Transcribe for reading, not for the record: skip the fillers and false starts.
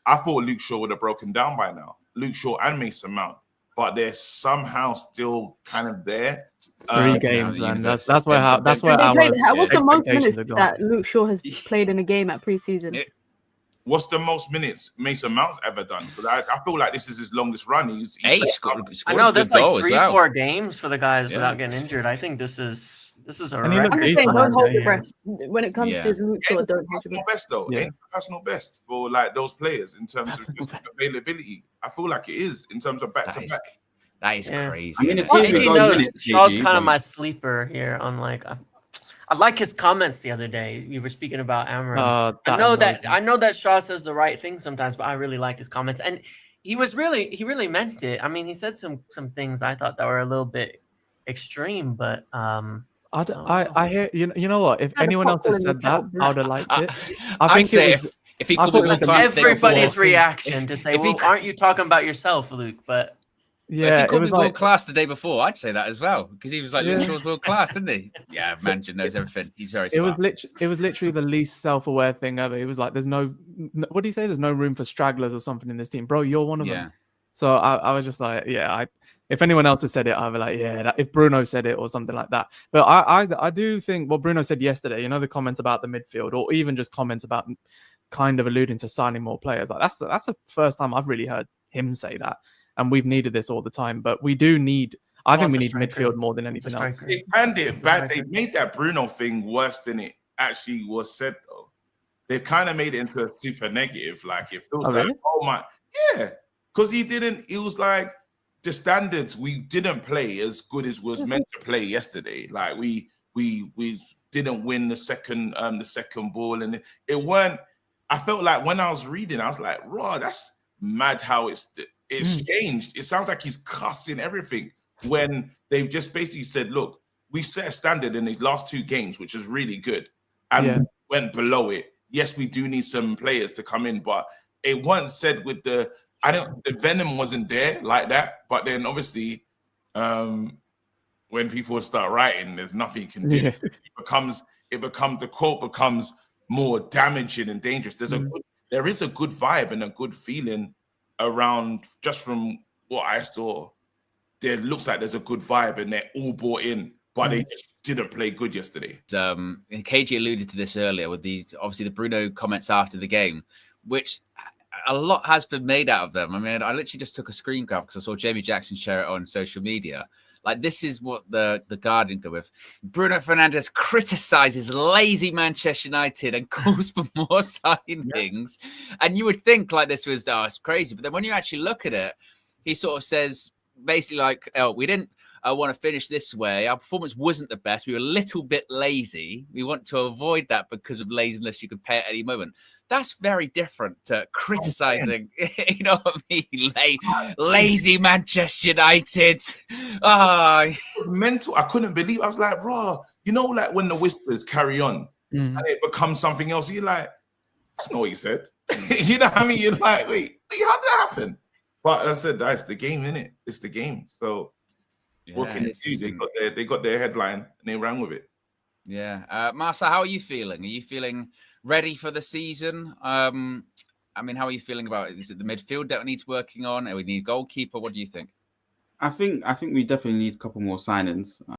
I thought Luke Shaw would have broken down by now. Luke Shaw and Mason Mount, but they're somehow still kind of there. 3 games, man. That's where our what's the most minutes that Luke Shaw has played in a game at preseason? What's the most minutes Mason Mount's ever done? Because I feel like this is his longest run. I know that's like 3-4 games for the guys without getting injured. I think this is a record. I'm just saying, don't hold your breath when it comes to Luke Shaw. Don't hold your breath. Best though, ain't personal best for like those players in terms of just availability. I feel like it is in terms of back to back. That is crazy. I mean, AJ knows Shaw's kind of my sleeper here. On like, I like his comments the other day. You were speaking about Amram. I know that Shaw says the right thing sometimes, but I really liked his comments, and he really meant it. I mean, he said some things I thought that were a little bit extreme, but I hear you know what? If anyone else has said that, I would have liked it. I think if he could everybody's reaction to say, "Well, aren't you talking about yourself, Luke?" But if he called me world class the day before, I'd say that as well, because he was like, Luke Shaw's world class, didn't he? Yeah, Manager knows everything. He's very smart. It was literally the least self-aware thing ever. He was like, "There's no, what do you say? There's no room for stragglers or something in this team, bro. You're one of them." So I was just like, if anyone else had said it, I'd be like, if Bruno said it or something like that. But I do think what Bruno said yesterday, you know, the comments about the midfield, or even just comments about kind of alluding to signing more players. Like that's the first time I've really heard him say that. And we've needed this all the time, but we do need. I think we need midfield more than anything else. They planned it bad. They made that Bruno thing worse than it actually was said, though. They've kind of made it into a super negative. Like it feels like, oh my, because he didn't. It was like the standards. We didn't play as good as was meant to play yesterday. Like we didn't win the second ball, and it weren't. I felt like when I was reading, I was like, raw. That's mad how it's changed. It sounds like he's cussing everything when they've just basically said, look, we set a standard in these last 2 games, which is really good, and we went below it. Yes, we do need some players to come in, but it wasn't said with the venom wasn't there like that. But then obviously, when people start writing, there's nothing you can do. The quote becomes more damaging and dangerous. There is a good vibe and a good feeling around, just from what I saw. There looks like there's a good vibe and they're all bought in, but they just didn't play good yesterday. KG alluded to this earlier with obviously the Bruno comments after the game, which a lot has been made out of them. I mean, I literally just took a screen grab because I saw Jamie Jackson share it on social media. Like, this is what the Guardian go with. Bruno Fernandes criticizes lazy Manchester United and calls for more signings. And you would think like this was, it's crazy. But then when you actually look at it, he sort of says basically like, we didn't want to finish this way. Our performance wasn't the best. We were a little bit lazy. We want to avoid that because of laziness. You can pay at any moment. That's very different to criticizing, you know what I mean? Lazy Manchester United. Mental. I couldn't believe. I was like, raw. You know, like when the whispers carry on and it becomes something else. You're like, that's not what you said. You know what I mean? You're like, wait, how did that happen? But I said, that's the game, innit? It's the game. So what can you do? They got their headline and they ran with it. Yeah. Marcel, how are you feeling? Are you feeling ready for the season? I mean, how are you feeling about it? Is it the midfield that needs working on? Or we need a goalkeeper? What do you think? I think we definitely need a couple more signings.